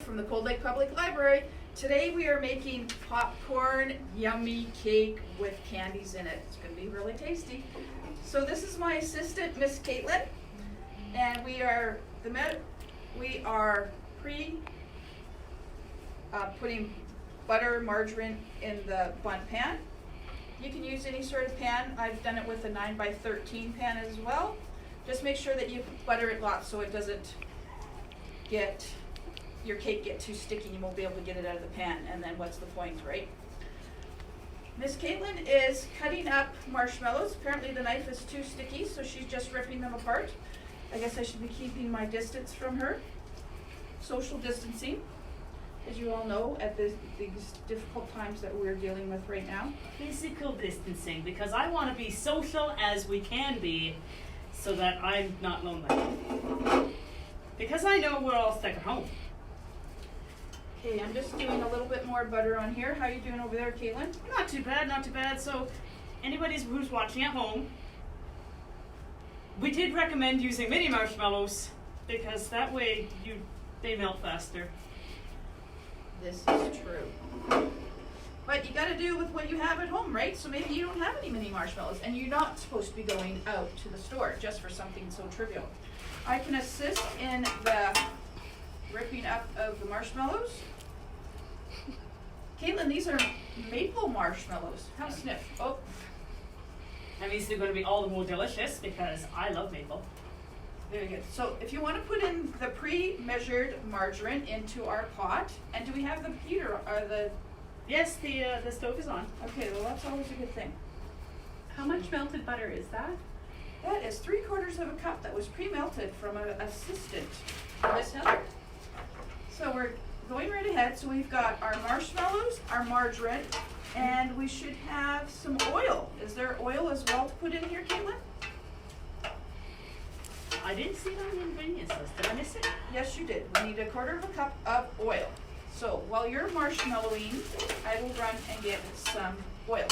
from the Cold Lake Public Library. Today we are making popcorn yummy cake with candies in it. It's going to be really tasty. So this is my assistant, Miss Caitlin, and we are putting butter, margarine in the Bundt pan. You can use any sort of pan. I've done it with a 9x13 pan as well. Just make sure that you butter it lots so it doesn't get your cake get too sticky and you won't be able to get it out of the pan, and then what's the point, right? Miss Caitlin is cutting up marshmallows. Apparently the knife is too sticky, so she's just ripping them apart. I guess I should be keeping my distance from her. Social distancing, as you all know, at these difficult times that we're dealing with right now. Physical distancing, because I want to be social as we can be so that I'm not lonely. Because I know we're all stuck at home. Okay, I'm just doing a little bit more butter on here. How are you doing over there, Caitlin? Not too bad, not too bad. So, anybody who's watching at home, we did recommend using mini marshmallows because that way they melt faster. This is true. But you got to do with what you have at home, right? So maybe you don't have any mini marshmallows and you're not supposed to be going out to the store just for something so trivial. I can assist in the ripping up of the marshmallows. Caitlin, these are maple marshmallows. Have a sniff. Oh. That means they're going to be all the more delicious because I love maple. Very good. So if you want to put in the pre-measured margarine into our pot, and do we have the heater or the... Yes, the stove is on. Okay, well that's always a good thing. How much melted butter is that? That is 3/4 of a cup that was pre-melted from an assistant, Miss Heather. So we're going right ahead. So we've got our marshmallows, our margarine, and we should have some oil. Is there oil as well to put in here, Caitlin? I didn't see it on the ingredients list. Did I miss it? Yes, you did. We need 1/4 of a cup of oil. So while you're marshmallowing, I will run and get some oil.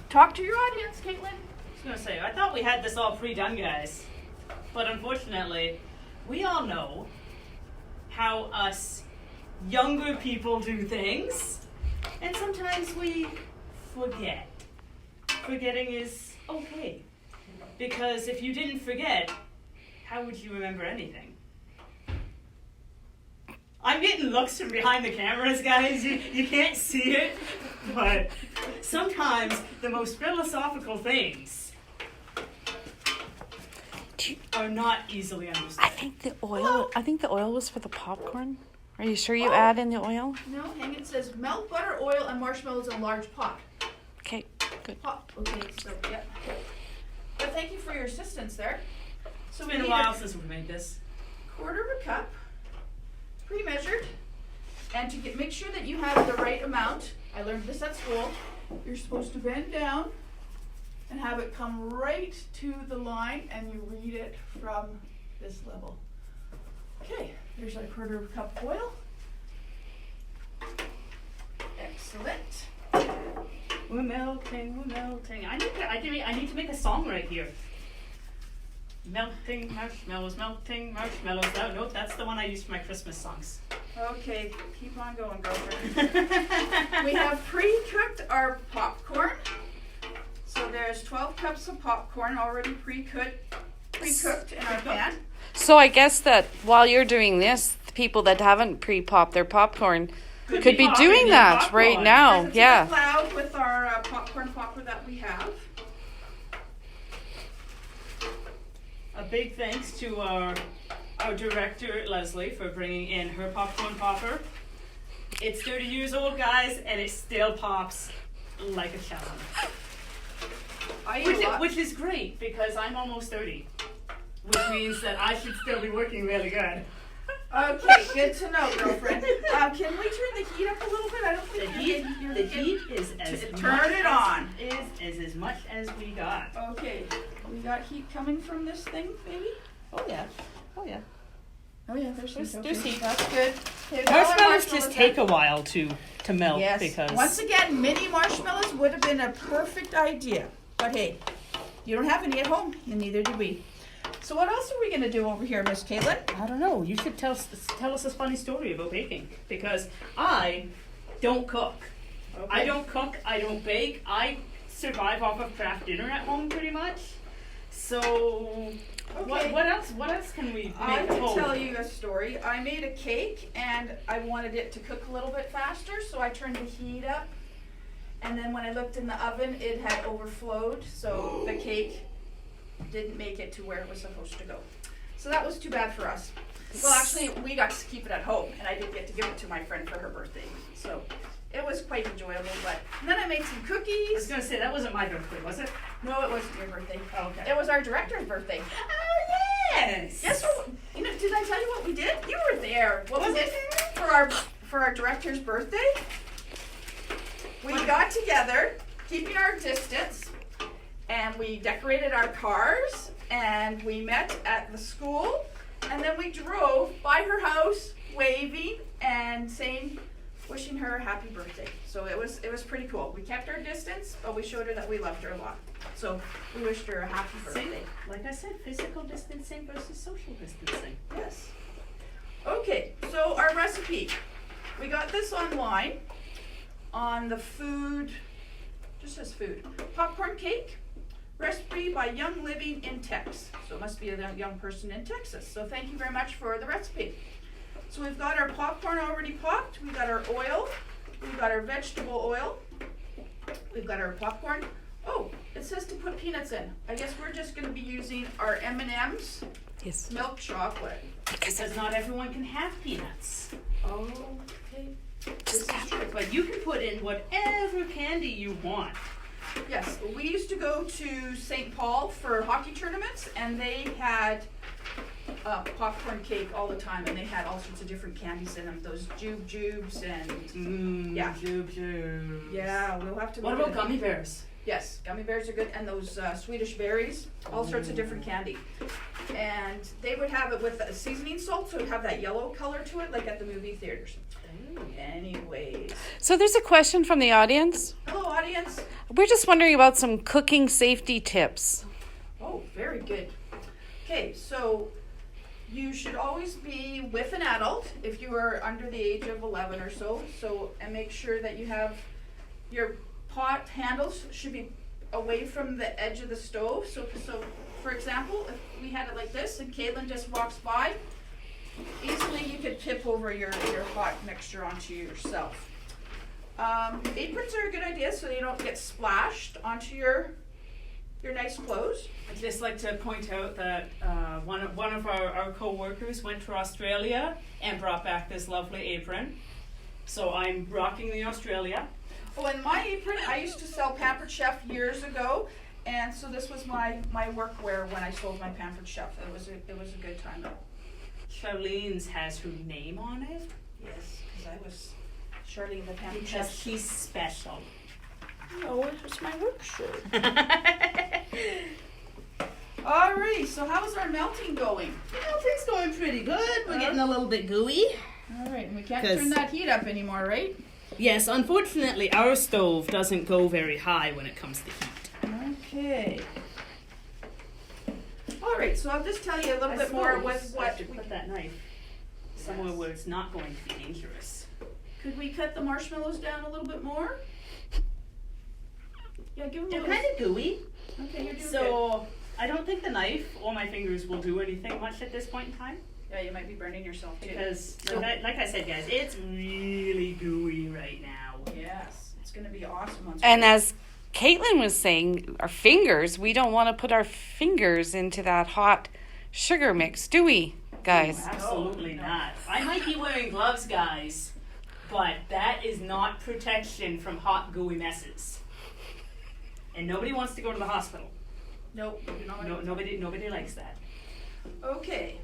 Talk to your audience, Caitlin. I was going to say, I thought we had this all pre-done, guys. But unfortunately, we all know how us younger people do things. And sometimes we forget. Forgetting is okay. Because if you didn't forget, how would you remember anything? I'm getting looks from behind the cameras, guys. You can't see it. But sometimes the most philosophical things are not easily understood. I think the oil was for the popcorn. Are you sure you add in the oil? No, hang it says melt butter, oil, and marshmallows in a large pot. Okay, good. Pot. Okay, so yeah. But thank you for your assistance there. So It's been a while since we've made this. 1/4 of a cup, pre-measured, and to make sure that you have the right amount. I learned this at school. You're supposed to bend down and have it come right to the line, and you read it from this level. Okay, there's our 1/4 of a cup of oil. Excellent. We're melting, we're melting. I need to make a song right here. Melting marshmallows, melting marshmallows. Oh, no, that's the one I use for my Christmas songs. Okay, keep on going, girlfriend. We have pre-cooked our popcorn. So there's 12 cups of popcorn already pre-cooked in our pan. So I guess that while you're doing this, the people that haven't pre-popped their popcorn could be doing that right now. It's Yeah. loud with our popcorn popper that we have. A big thanks to our director, Leslie, for bringing in her popcorn popper. It's 30 years old, guys, and it still pops like a challenge. Which is great, because I'm almost 30. Which means that I should still be working really good. Okay, good to know, girlfriend. Can we turn the heat up a little bit? I don't think The heat is as much as we got. Okay, we got heat coming from this thing, baby? Oh yeah. Oh yeah, there's heat. That's good. Okay, Marshmallows just take a while to melt. Yes. Because Once again, mini marshmallows would have been a perfect idea. But hey, you don't have any at home, and neither do we. So what else are we gonna do over here, Miss Caitlin? I don't know. You should tell us a funny story about baking, because I don't cook. Okay. I don't cook. I don't bake. I survive off of craft dinner at home pretty much. So Okay. what else? What else can we make I at can home? tell you a story. I made a cake and I wanted it to cook a little bit faster, so I turned the heat up. And then when I looked in the oven, it had overflowed, so the cake didn't make it to where it was supposed to go. So that was too bad for us. Well, actually, we got to keep it at home, and I did get to give it to my friend for her birthday. So it was quite enjoyable. But and then I made some I was cookies. gonna say that wasn't my birthday, was it? No, it wasn't your birthday. Oh, okay. It was our director's birthday. Oh yes. Guess what? You know, did I tell you what we did? You were there. What was Was it I for our director's birthday? We got together, keeping our distance, and we decorated our cars, and we met at the school, and then we drove by her house, waving and saying, wishing her a happy birthday. So it was pretty cool. We kept our distance, but we showed her that we loved her a lot. So we wished her a happy birthday. See, like I said, physical distancing versus social distancing. Yes. Okay, so our recipe. We got this online on the food, just says food. Popcorn cake, recipe by Young Living in Tex. So it must be a young person in Texas. So thank you very much for the recipe. So we've got our popcorn already popped. We've got our oil. We've got our vegetable oil. We've got our popcorn. Oh, it says to put peanuts in. I guess we're just going to be using our M&M's Yes. milk chocolate. Because not everyone can have peanuts. Oh, okay. This is true. But you can put in whatever candy you want. Yes, we used to go to St. Paul for hockey tournaments, and they had popcorn cake all the time, and they had all sorts of different candies in them. Those jubes and yeah. Jubes. Yeah, we'll have to. What look about at it. gummy bears? Yes, gummy bears are good, and those Swedish berries, all sorts of different candy. And they would have it with seasoning salt, so it would have that yellow color to it, like at the movie theaters. Anyways, So there's a question from the audience. hello audience. We're just wondering about some cooking safety tips. Oh, very good. Okay, so you should always be with an adult if you are under the age of 11 or so. So, and make sure that you have your pot handles should be away from the edge of the stove. So for example, if we had it like this and Caitlin just walks by, easily you could tip over your hot mixture onto yourself. Aprons are a good idea so you don't get splashed onto your nice clothes. I'd just like to point out that one of our co-workers went to Australia and brought back this lovely apron. So I'm rocking the Australia. Oh, and my apron, I used to sell Pampered Chef years ago, and so this was my workwear when I sold my Pampered Chef. It was a good time. Charlene's has her name on it. Yes, because I was Charlene the Pampered Because Chef. she's special. No, it was my work shirt. Alrighty, so how's our melting going? Melting's going pretty good. We're getting a little bit gooey. Alright, and we can't 'Cause- turn that heat up anymore, right? Yes, unfortunately, our stove doesn't go very high when it comes to heat. Okay. Alright, so I'll just tell you a little bit more with I what should put that knife somewhere where it's not going to be dangerous. could we cut the marshmallows down a little bit more? Yeah, give them a They're little. kind of gooey, Okay, you're doing good. so I don't think the knife or my fingers will do anything much at this point in time. Yeah, you might be burning yourself too. Because, So- like I said, guys, it's really gooey right now. Yes, it's gonna be awesome once. And as Caitlin was saying, our fingers, we don't want to put our fingers into that hot sugar mix, do we, guys? Absolutely No. not. I might be wearing gloves, guys, but that is not protection from hot, gooey messes. And nobody wants to go to the hospital. Nope, you're not No, gonna- nobody likes that. Okay.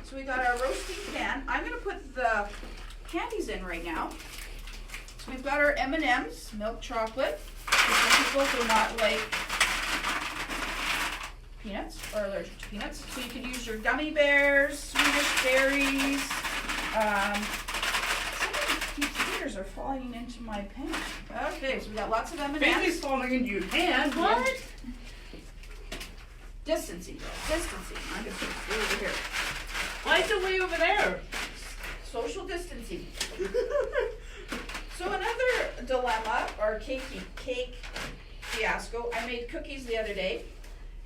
So we got our roasting pan. I'm gonna put the candies in right now. So we've got our M&M's milk chocolate. Some people do not like peanuts or allergic to peanuts, so you could use your gummy bears, Swedish berries. Some of these fingers are falling into my pan. Okay, so we got lots of M&M's. falling into your hand. What? Distancing, girl. Distancing. I'm gonna put it over here. Why is it way over there? Social distancing. So another dilemma or cake fiasco. I made cookies the other day,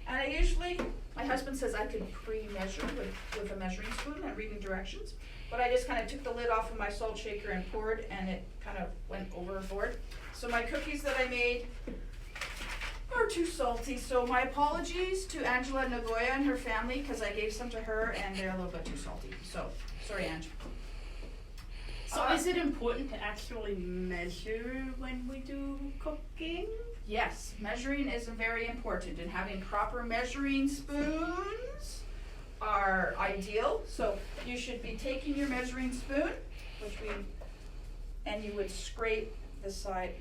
and I usually, my husband says I can pre-measure with a measuring spoon and reading directions, but I just kind of took the lid off of my salt shaker and poured, and it kind of went overboard. So my cookies that I made are too salty. So my apologies to Angela Nagoya and her family, because I gave some to her and they're a little bit too salty. So sorry, Ange. So is it important to actually measure when we do cooking? Yes, measuring is very important, and having proper measuring spoons are ideal. So you should be taking your measuring spoon, and you would scrape the side,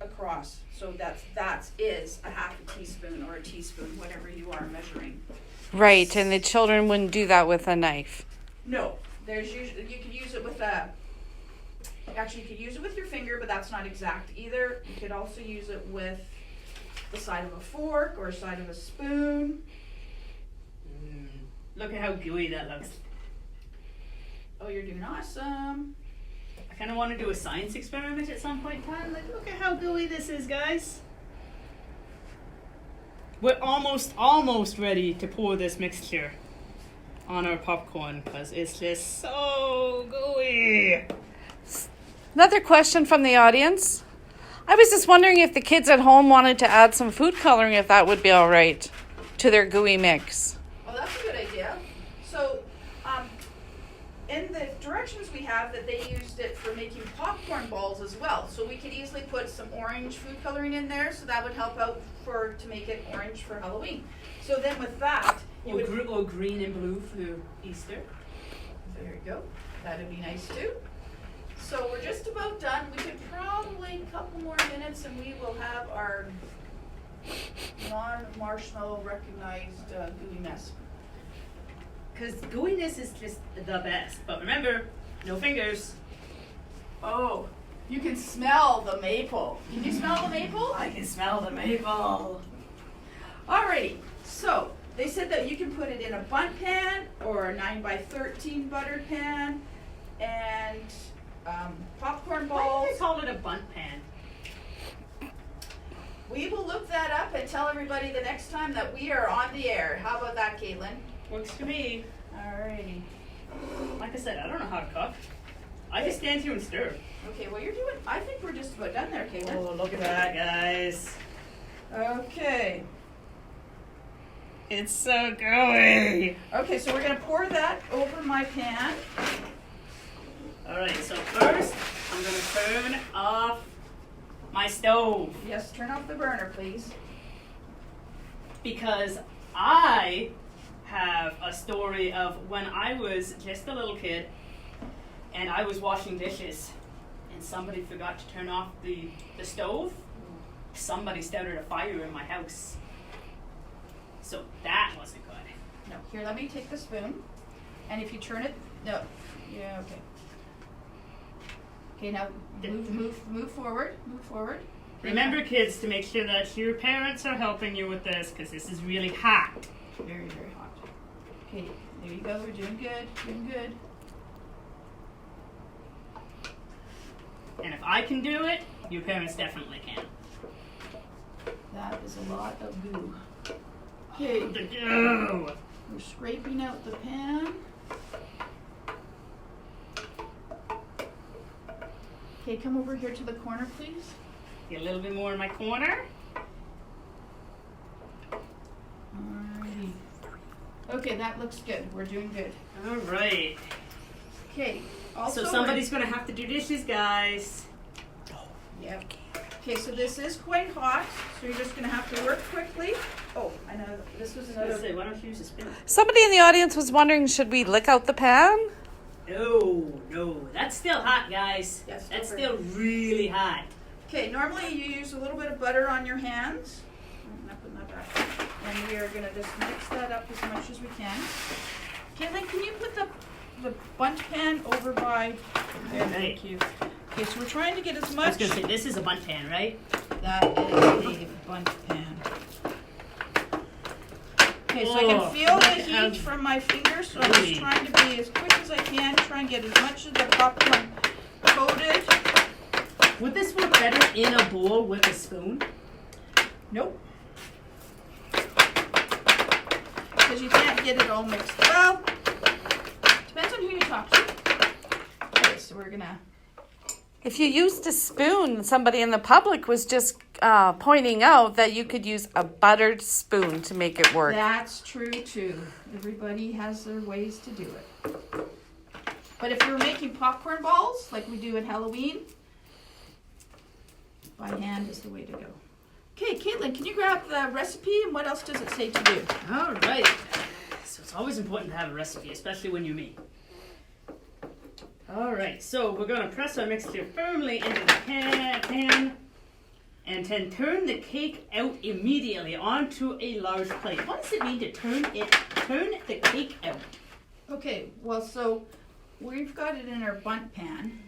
across. So that is a half a teaspoon or a teaspoon, whatever you are measuring. Right, and the children wouldn't do that with a knife. No, there's usually, you could use it with actually you could use it with your finger, but that's not exact either. You could also use it with the side of a fork or side of a spoon. Look at how gooey that looks. Oh, you're doing awesome. I kind of want to do a science experiment at some point in time. Like, look at how gooey this is, guys. We're almost ready to pour this mixture on our popcorn because it's just so gooey. Another question from the audience. I was just wondering if the kids at home wanted to add some food coloring, if that would be all right to their gooey mix. Well, that's a good idea. So, in the directions we have that they used it for making popcorn balls as well. So we could easily put some orange food coloring in there, so that would help out to make it orange for Halloween. So then with that, Or green and blue for Easter. There you go. That'd be nice too. So we're just about done. We could probably a couple more minutes and we will have our non-marshmallow recognized gooey mess. Because gooiness is just the best. But remember, no fingers. Oh, you can smell the maple. Can you smell the maple? I can smell the maple. Alrighty, so they said that you can put it in a bundt pan or a 9x13 buttered pan, and popcorn Why balls. do they call it a bundt pan? We will look that up and tell everybody the next time that we are on the air. How about that, Caitlin? Works for me. Alrighty. Like I said, I don't know how to cook. I just stand here and stir. Okay, well I think we're just about done there, Caitlin. Oh, look at that, guys. Okay. It's so gooey. Okay, so we're gonna pour that over my pan. Alright, so first, I'm going to turn off my stove. Yes, turn off the burner, please. Because I have a story of when I was just a little kid and I was washing dishes and somebody forgot to turn off the stove. Somebody started a fire in my house. So that wasn't good. No, here, let me take the spoon. And if you turn it, no, yeah, okay. Okay, now move forward, move forward. Remember, kids, to make sure that your parents are helping you with this because this is really hot. Very, very hot. Okay, there you go, we're doing good, doing good. And if I can do it, your parents definitely can. That is a lot of goo. Okay, The goo. we're scraping out the pan. Okay, come over here to the corner, please. Get a little bit more in my corner. Alrighty. Okay, that looks good. We're doing good. All right. Okay. Also, So somebody's going to have to do dishes, guys. Yep. Okay, so this is quite hot, so you're just going to have to work quickly. Oh, I know. This was Let's another. say, why don't you use a spoon? Somebody in the audience was wondering, should we lick out the pan? No. That's still hot, guys. Yes, That's over. still really hot. Okay, normally you use a little bit of butter on your hands. I'm not putting that back. And we are going to just mix that up as much as we can. Caitlin, can you put the bundt pan over by there? Right. Thank you. Okay, so we're trying to get as I was much. going to say, this is a bundt pan, right? That is a bundt pan. Okay, so I can Oh, feel the have- heat from my fingers, so I'm just Ooh. trying to be as quick as I can, try and get as much of the popcorn coated. Would this work better in a bowl with a spoon? Nope. Because you can't get it all mixed. Well, depends on who you talk to. Okay, so we're gonna. If you used a spoon, somebody in the public was just pointing out that you could use a buttered spoon to make it work. That's true too. Everybody has their ways to do it. But if you're making popcorn balls, like we do at Halloween, by hand is the way to go. Okay, Caitlin, can you grab the recipe and what else does it say to do? All right. So it's always important to have a recipe, especially when you me. All right. So we're gonna press our mixture firmly into the pan and then turn the cake out immediately onto a large plate. What does it mean to turn the cake out? Okay, well, so we've got it in our bundt pan,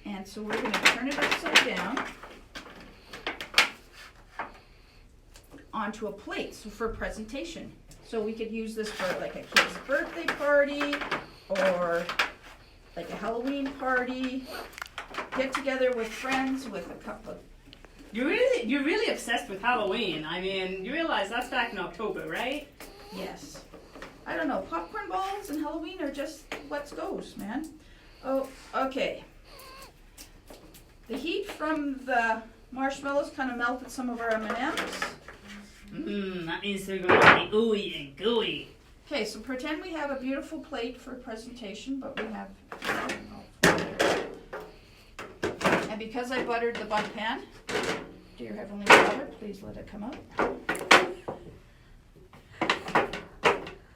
and so we're going to turn it upside down onto a plate, so for presentation. So we could use this for like a kid's birthday party or like a Halloween party. Get together with friends with a cup of. You're really obsessed with Halloween. I mean, you realize that's back in October, right? Yes. I don't know, popcorn balls and Halloween are just what goes, man. Oh, okay. The heat from the marshmallows kind of melted some of our M&Ms. That means they're going to be ooey and gooey. Okay, so pretend we have a beautiful plate for presentation, but we have. And because I buttered the bundt pan, dear Heavenly Father, please let it come out.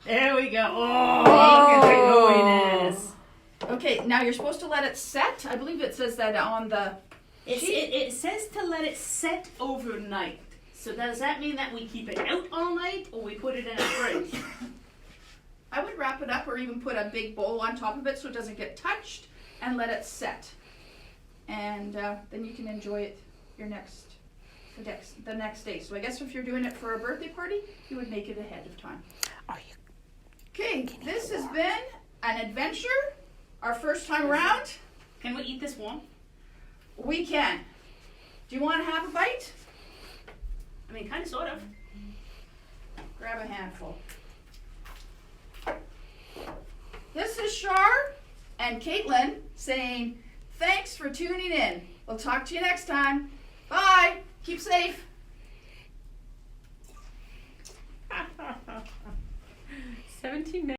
There we go. Oh, look at the gooiness. Okay, now you're supposed to let it set. I believe it says that on the sheet. It says to let it set overnight. So does that mean that we keep it out all night or we put it in a fridge? I would wrap it up or even put a big bowl on top of it so it doesn't get touched and let it set. And then you can enjoy it the next day. So I guess if you're doing it for a birthday party, you would make it ahead of time. Are you? Okay, this has been an adventure. Our first time around. Can we eat this warm? We can. Do you want to have a bite? I mean, kind of, sort of. Grab a handful. This is Char and Caitlin saying thanks for tuning in. We'll talk to you next time. Bye. Keep safe. 17 minutes.